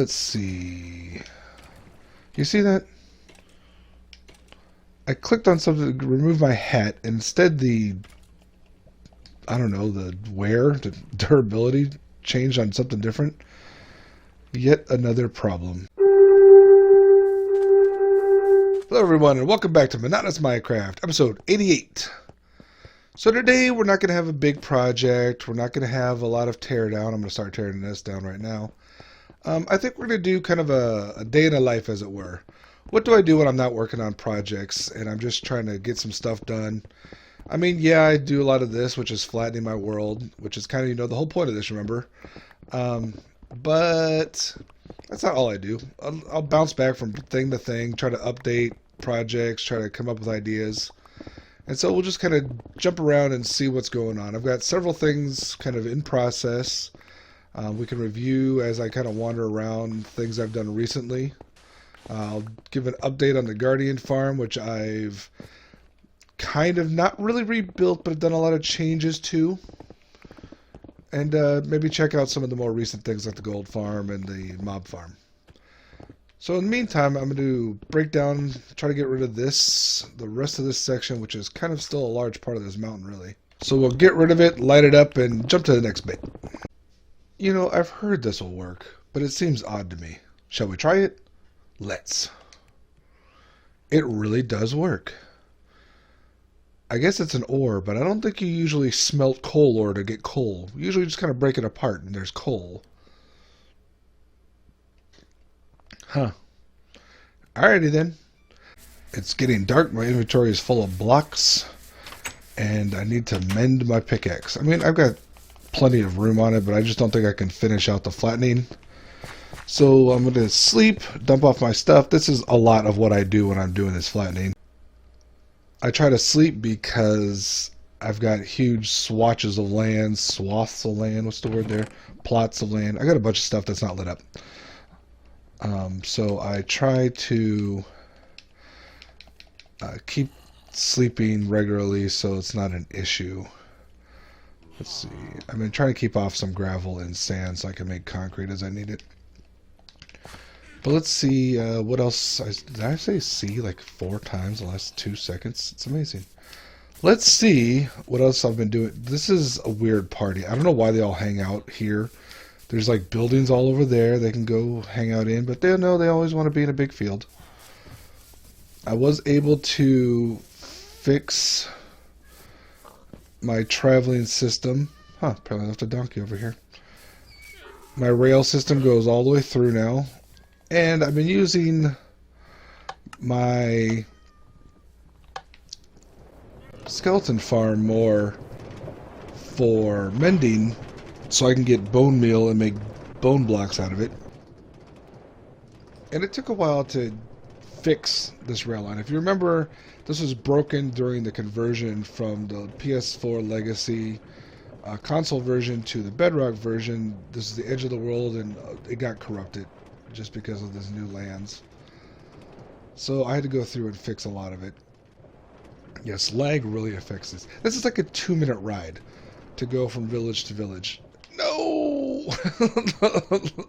Let's see. You see that? I clicked on something to remove my hat, and instead I don't know, the durability changed on something different. Yet another problem. Hello everyone, and welcome back to Monotonous Minecraft, episode 88. So today we're not going to have a big project, we're not going to have a lot of teardown. I'm going to start tearing this down right now. I think we're going to do kind of a day in the life, as it were. What do I do when I'm not working on projects and I'm just trying to get some stuff done? I mean, yeah, I do a lot of this, which is flattening my world, which is kind of, the whole point of this, remember? But that's not all I do. I'll bounce back from thing to thing, try to update projects, try to come up with ideas. And so we'll just kind of jump around and see what's going on. I've got several things kind of in process. We can review as I kind of wander around things I've done recently. I'll give an update on the Guardian farm, which I've kind of not really rebuilt, but I've done a lot of changes to. And maybe check out some of the more recent things like the gold farm and the mob farm. So in the meantime, I'm going to break down, try to get rid of the rest of this section, which is kind of still a large part of this mountain, really. So we'll get rid of it, light it up, and jump to the next bit. You know, I've heard this will work, but it seems odd to me. Shall we try it? Let's. It really does work. I guess it's an ore, but I don't think you usually smelt coal ore to get coal. You usually just kind of break it apart and there's coal. Huh. Alrighty then. It's getting dark. My inventory is full of blocks. And I need to mend my pickaxe. I mean, I've got plenty of room on it, but I just don't think I can finish out the flattening. So I'm going to sleep, dump off my stuff. This is a lot of what I do when I'm doing this flattening. I try to sleep because I've got huge swatches of land, swaths of land, what's the word there? Plots of land. I got a bunch of stuff that's not lit up. So I try to keep sleeping regularly so it's not an issue. Let's see. I've been trying to keep off some gravel and sand so I can make concrete as I need it. But let's see what else. Did I say see like 4 times in the last 2 seconds? It's amazing. Let's see what else I've been doing. This is a weird party. I don't know why they all hang out here. There's like buildings all over there they can go hang out in, but they know they always want to be in a big field. I was able to fix my traveling system. Apparently I left a donkey over here. My rail system goes all the way through now. And I've been using my skeleton farm more for mending so I can get bone meal and make bone blocks out of it. And it took a while to fix this rail line. If you remember, this was broken during the conversion from the PS4 Legacy console version to the Bedrock version. This is the edge of the world, and it got corrupted just because of this new lands. So I had to go through and fix a lot of it. Yes, lag really affects this. This is like a 2-minute ride to go from village to village. No!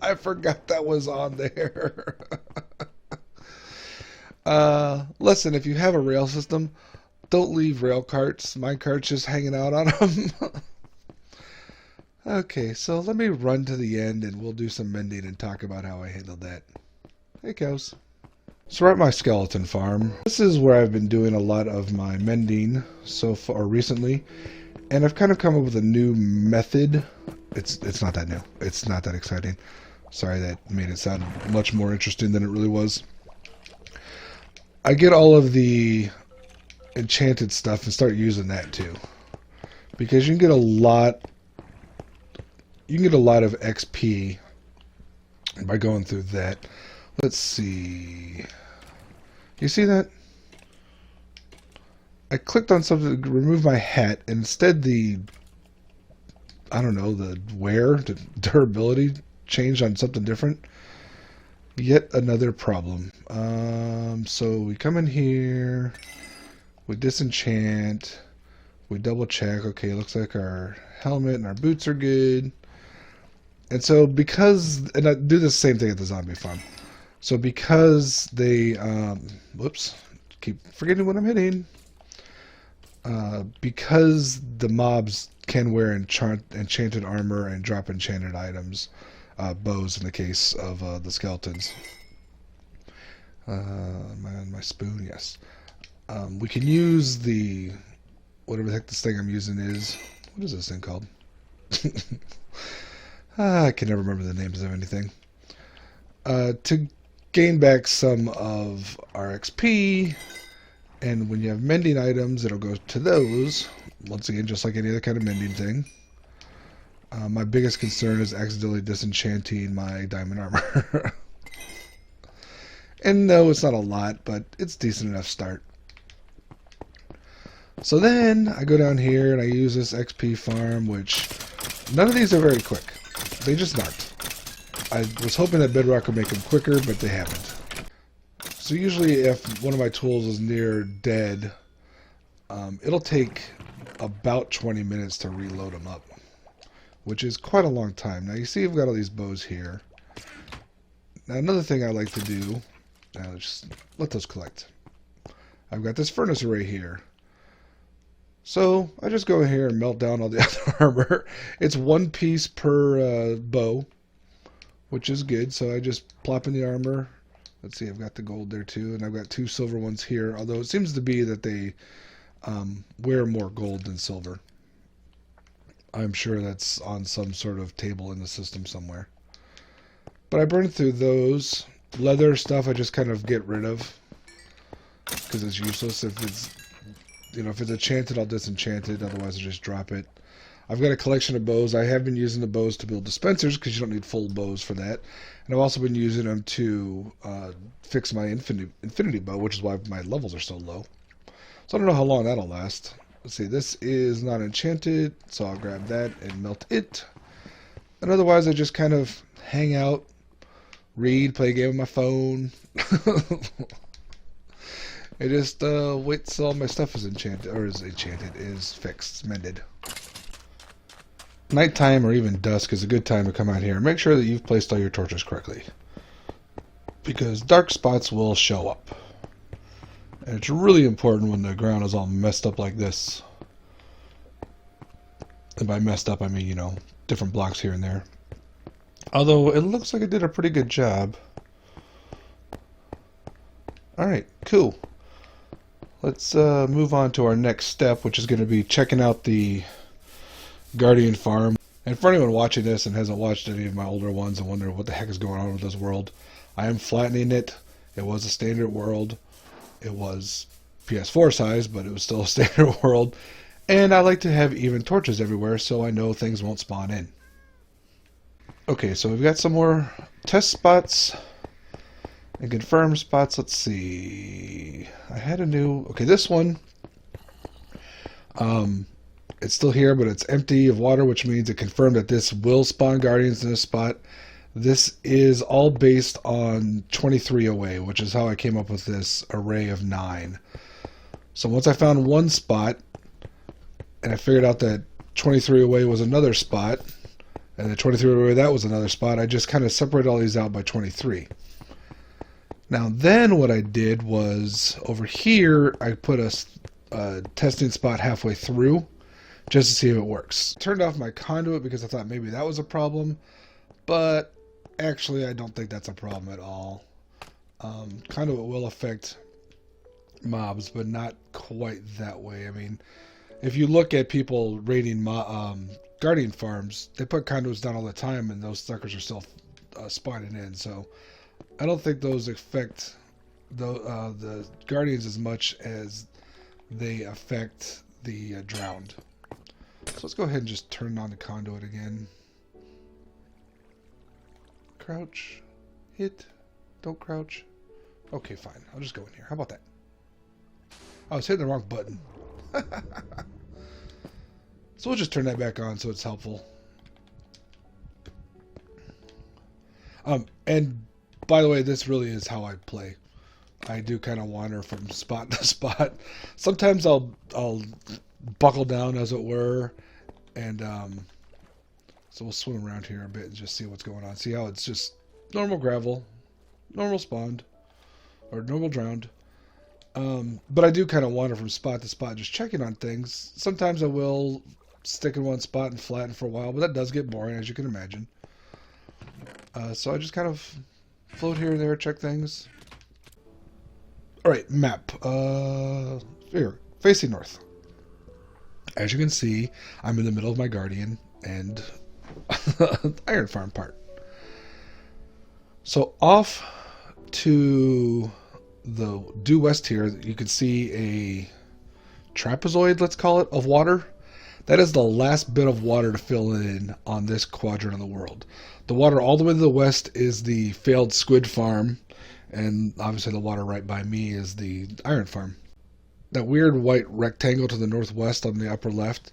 I forgot that was on there. Listen, if you have a rail system, don't leave rail carts, minecarts just hanging out on them. Okay, so let me run to the end and we'll do some mending and talk about how I handled that. Hey, cows. So we're at my skeleton farm. This is where I've been doing a lot of my mending so far recently. And I've kind of come up with a new method. It's not that new. It's not that exciting. Sorry, that made it sound much more interesting than it really was. I get all of the enchanted stuff and start using that too. Because you can get a lot of XP by going through that. Let's see. You see that? I clicked on something to remove my hat, and instead I don't know, the durability changed on something different. Yet another problem. So we come in here, we disenchant, we double check. Okay, looks like our helmet and our boots are good. And so and I do the same thing at the zombie farm. So because they, whoops, keep forgetting what I'm hitting. Because the mobs can wear enchanted armor and drop enchanted items, bows in the case of the skeletons. My spoon, yes. We can use the, whatever the heck this thing I'm using is. What is this thing called? I can never remember the names of anything. To gain back some of our XP, and when you have mending items, it'll go to those. Once again, just like any other kind of mending thing. My biggest concern is accidentally disenchanting my diamond armor. And no, it's not a lot, but it's decent enough start. So then I go down here and I use this XP farm, which none of these are very quick. They just aren't. I was hoping that Bedrock would make them quicker, but they haven't. So usually if one of my tools is near dead, it'll take about 20 minutes to reload them up, which is quite a long time. Now you see I've got all these bows here. Now another thing I like to do, now just let those collect. I've got this furnace array here. So I just go in here and melt down all the other armor. It's one piece per bow, which is good. So I just plop in the armor. Let's see, I've got the gold there too, and I've got 2 silver ones here. Although it seems to be that they wear more gold than silver. I'm sure that's on some sort of table in the system somewhere. But I burn through those. Leather stuff I just kind of get rid of because it's useless. If it's enchanted, I'll disenchant it. Otherwise, I'll just drop it. I've got a collection of bows. I have been using the bows to build dispensers because you don't need full bows for that. And I've also been using them to fix my infinity bow, which is why my levels are so low. So I don't know how long that'll last. Let's see, this is not enchanted, so I'll grab that and melt it. And otherwise, I just kind of hang out, read, play a game on my phone. I just wait till all my stuff is is fixed, mended. Nighttime or even dusk is a good time to come out here. Make sure that you've placed all your torches correctly, because dark spots will show up. And it's really important when the ground is all messed up like this. And by messed up, I mean, different blocks here and there. Although it looks like it did a pretty good job. Alright, cool. Let's move on to our next step, which is going to be checking out the Guardian farm. And for anyone watching this and hasn't watched any of my older ones and wonder what the heck is going on with this world, I am flattening it. It was a standard world. It was PS4 size, but it was still a standard world. And I like to have even torches everywhere so I know things won't spawn in. Okay, so we've got some more test spots and confirm spots. Let's see. I had a new... Okay, this one... it's still here, but it's empty of water, which means it confirmed that this will spawn guardians in this spot. This is all based on 23 away, which is how I came up with this array of 9. So once I found one spot, and I figured out that 23 away was another spot, and the 23 away that was another spot, I just kind of separated all these out by 23. Now then what I did was, over here, I put a testing spot halfway through, just to see if it works. Turned off my conduit because I thought maybe that was a problem, but actually I don't think that's a problem at all. Conduit will affect mobs, but not quite that way. I mean, if you look at people raiding Guardian farms, they put conduits down all the time, and those suckers are still spawning in. So I don't think those affect the Guardians as much as they affect the drowned. So let's go ahead and just turn on the conduit again. Crouch, hit, don't crouch. Okay, fine. I'll just go in here. How about that? I was hitting the wrong button. So we'll just turn that back on so it's helpful. And by the way, this really is how I play. I do kind of wander from spot to spot. Sometimes I'll buckle down, as it were, and So we'll swim around here a bit and just see what's going on. See how it's just normal gravel, normal spawned, or normal drowned. But I do kind of wander from spot to spot just checking on things. Sometimes I will stick in one spot and flatten for a while, but that does get boring, as you can imagine. So I just kind of float here and there, check things. Alright, map. Here, facing north. As you can see, I'm in the middle of my Guardian and iron farm part. So off to the due west here, you can see a trapezoid, let's call it, of water. That is the last bit of water to fill in on this quadrant of the world. The water all the way to the west is the failed squid farm, and obviously the water right by me is the iron farm. That weird white rectangle to the northwest on the upper left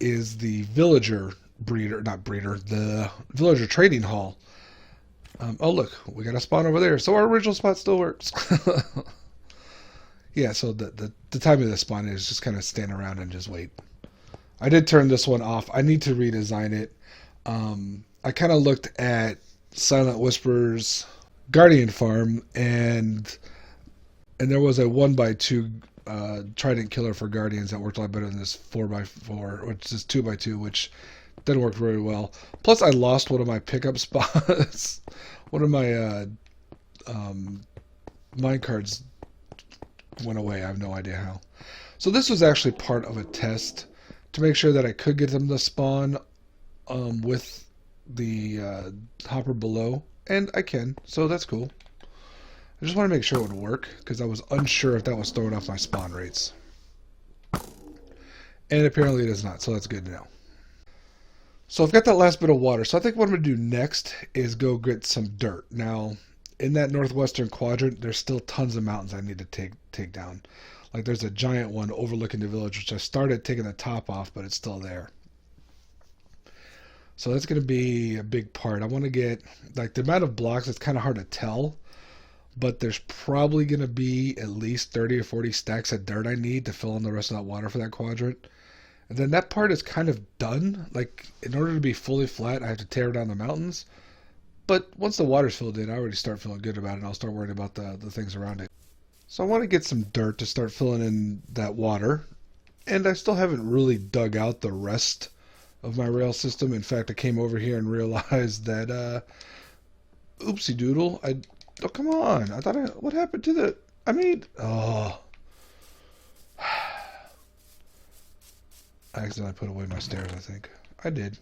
is the villager breeder, not breeder, the villager trading hall. Oh look, we got a spawn over there, so our original spot still works. Yeah, so the time of the spawn is just kind of stand around and just wait. I did turn this one off. I need to redesign it. I kind of looked at Silent Whisper's Guardian Farm, and there was a 1x2 Trident Killer for Guardians that worked a lot better than this 4x4, which is 2x2, which didn't work very well. Plus, I lost one of my pickup spots. One of my mine cards went away. I have no idea how. So this was actually part of a test to make sure that I could get them to spawn with the hopper below, and I can, so that's cool. I just want to make sure it would work because I was unsure if that was throwing off my spawn rates, and apparently it is not, so that's good to know. So I've got that last bit of water, so I think what I'm going to do next is go get some dirt. Now, in that northwestern quadrant, there's still tons of mountains I need to take down. Like there's a giant one overlooking the village, which I started taking the top off, but it's still there. So that's going to be a big part. I want to get, like, the amount of blocks, it's kind of hard to tell, but there's probably going to be at least 30 or 40 stacks of dirt I need to fill in the rest of that water for that quadrant. And then that part is kind of done. Like, in order to be fully flat, I have to tear down the mountains. But once the water's filled in, I already start feeling good about it, and I'll start worrying about the things around it. So I want to get some dirt to start filling in that water. And I still haven't really dug out the rest of my rail system. In fact, I came over here and realized that, oopsie doodle, oh, come on. I thought what happened to the, oh. I accidentally put away my stairs, I think. I did.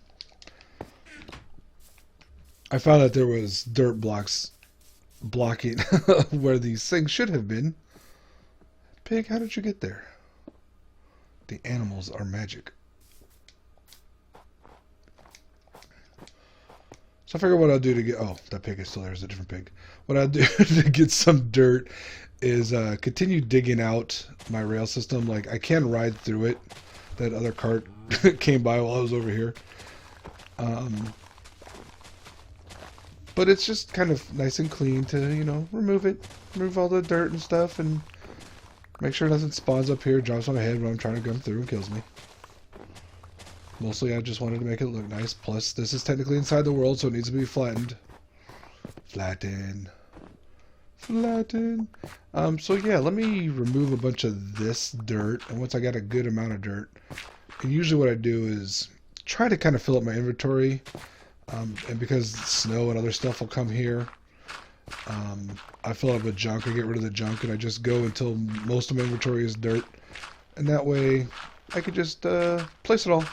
I found that there was dirt blocks blocking where these things should have been. Pig, how did you get there? The animals are magic. So I figure what I'll do to get... Oh, that pig is still there. It's a different pig. What I'll do to get some dirt is continue digging out my rail system. Like, I can ride through it. That other cart came by while I was over here. But it's just kind of nice and clean to, you know, remove it. Remove all the dirt and stuff and make sure nothing spawns up here, jumps on my head when I'm trying to come through and kills me. Mostly I just wanted to make it look nice. Plus, this is technically inside the world, so it needs to be flattened. Flatten. Flatten. So yeah, let me remove a bunch of this dirt. And once I got a good amount of dirt, and usually what I do is try to kind of fill up my inventory. And because snow and other stuff will come here, I fill up with junk. I get rid of the junk, and I just go until most of my inventory is dirt. And that way, I could just place it all.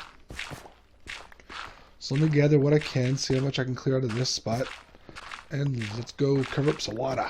So let me gather what I can, see how much I can clear out of this spot, and let's go cover up some water.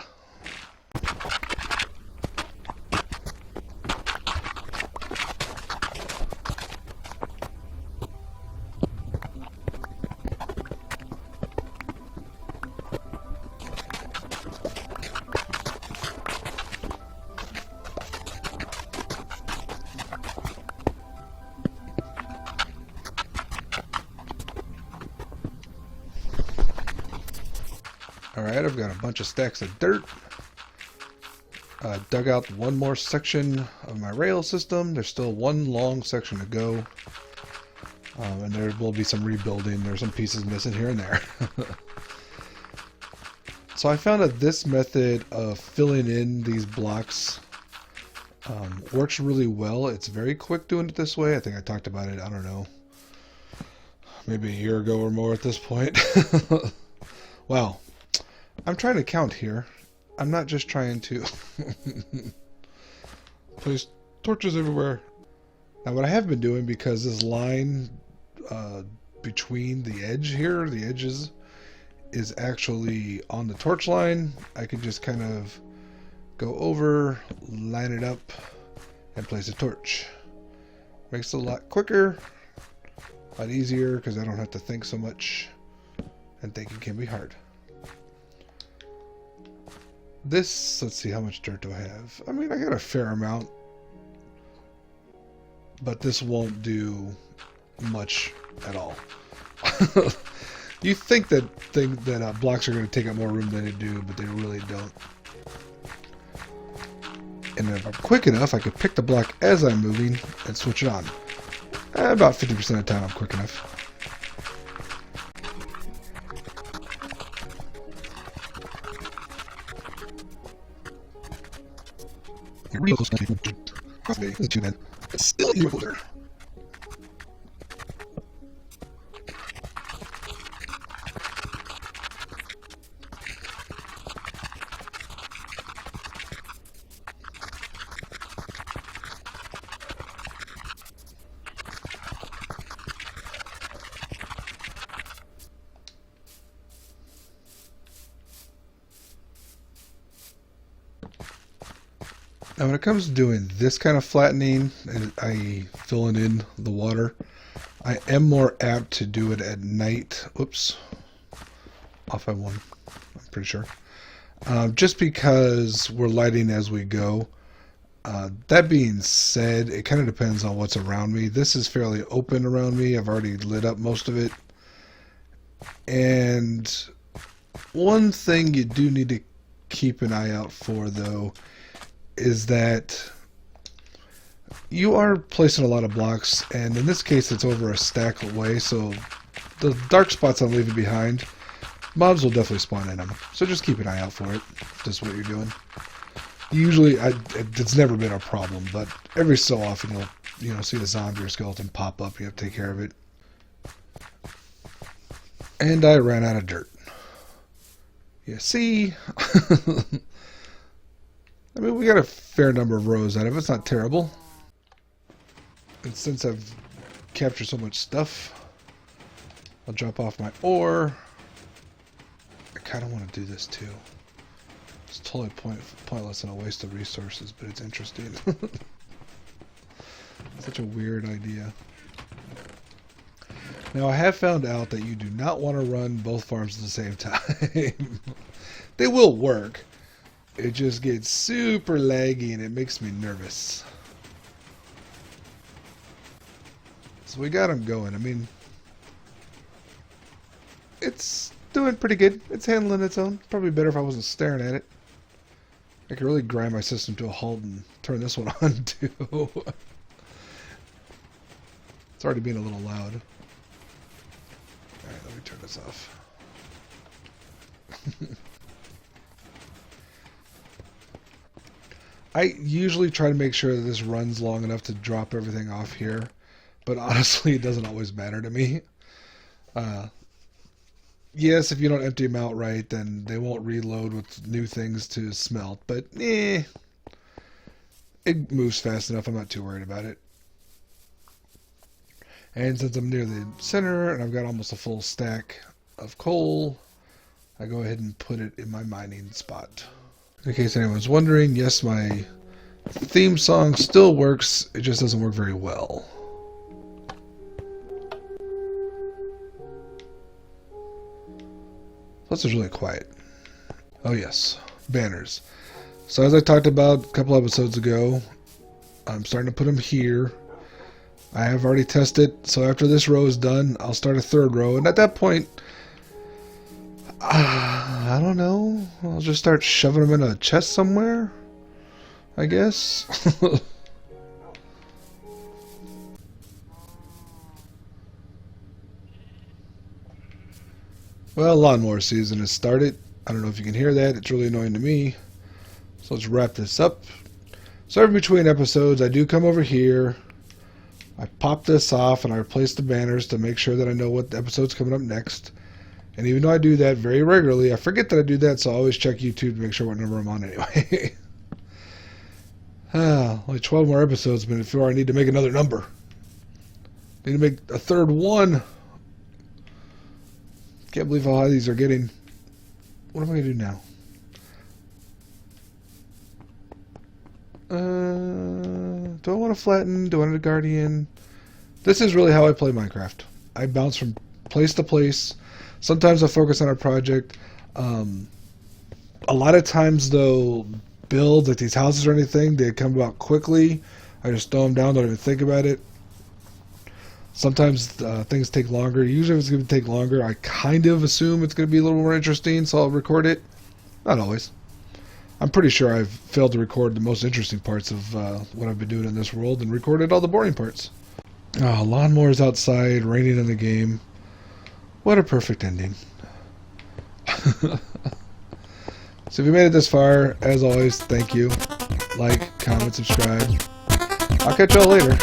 Alright, I've got a bunch of stacks of dirt. Dug out one more section of my rail system. There's still one long section to go. And there will be some rebuilding. There's some pieces missing here and there. So I found that this method of filling in these blocks works really well. It's very quick doing it this way. I think I talked about it, I don't know, maybe a year ago or more at this point. Wow. I'm trying to count here. I'm not just trying to place torches everywhere. Now what I have been doing, because this line between the edge here, the edges, is actually on the torch line, I can just kind of go over, line it up, and place a torch. Makes it a lot quicker, a lot easier, because I don't have to think so much, and thinking can be hard. This, let's see, how much dirt do I have? I mean, I got a fair amount, but this won't do much at all. You think that blocks are going to take up more room than they do, but they really don't. And if I'm quick enough, I could pick the block as I'm moving and switch it on. About 50% of the time I'm quick enough. Real close to this is too bad. It's still even closer. Now when it comes to doing this kind of flattening, i.e. filling in the water, I am more apt to do it at night. Oops. Off by one, I'm pretty sure. Just because we're lighting as we go. That being said, it kind of depends on what's around me. This is fairly open around me. I've already lit up most of it. And one thing you do need to keep an eye out for, though, is that you are placing a lot of blocks, and in this case it's over a stack away, so the dark spots I'm leaving behind, mobs will definitely spawn in them. So just keep an eye out for it, if that's what you're doing. Usually, it's never been a problem, but every so often you'll see a zombie or skeleton pop up, you have to take care of it. And I ran out of dirt. You see? I mean, we got a fair number of rows out of it. It's not terrible. And since I've captured so much stuff, I'll drop off my ore. I kind of want to do this too. It's totally pointless and a waste of resources, but it's interesting. Such a weird idea. Now, I have found out that you do not want to run both farms at the same time. They will work. It just gets super laggy and it makes me nervous. So we got them going. I mean, it's doing pretty good. It's handling its own. Probably better if I wasn't staring at it. I could really grind my system to a halt and turn this one on too. It's already being a little loud. Alright, let me turn this off. I usually try to make sure that this runs long enough to drop everything off here, but honestly it doesn't always matter to me. Yes, if you don't empty them out right, then they won't reload with new things to smelt, but it moves fast enough, I'm not too worried about it. And since I'm near the center and I've got almost a full stack of coal, I go ahead and put it in my mining spot. In case anyone's wondering, yes, my theme song still works, it just doesn't work very well. Plus it's really quiet. Oh yes, banners. So as I talked about a couple episodes ago, I'm starting to put them here. I have already tested, so after this row is done, I'll start a third row, and at that point, I don't know, I'll just start shoving them in a chest somewhere, I guess. Well, lawnmower season has started. I don't know if you can hear that. It's really annoying to me. So let's wrap this up. So in between episodes, I do come over here. I pop this off and I replace the banners to make sure that I know what episode's coming up next. And even though I do that very regularly, I forget that I do that, so I always check YouTube to make sure what number I'm on anyway. Only 12 more episodes before I need to make another number. Need to make a third one. Can't believe how high these are getting. What am I going to do now? Do I want to flatten? Do I want a guardian? This is really how I play Minecraft. I bounce from place to place. Sometimes I focus on a project. A lot of times, though, builds like these houses or anything, they come about quickly. I just throw them down, don't even think about it. Sometimes things take longer. Usually if it's going to take longer, I kind of assume it's going to be a little more interesting, so I'll record it. Not always. I'm pretty sure I've failed to record the most interesting parts of what I've been doing in this world and recorded all the boring parts. Oh, lawnmowers outside, raining in the game. What a perfect ending. So if you made it this far, as always, thank you. Like, comment, subscribe. I'll catch y'all later.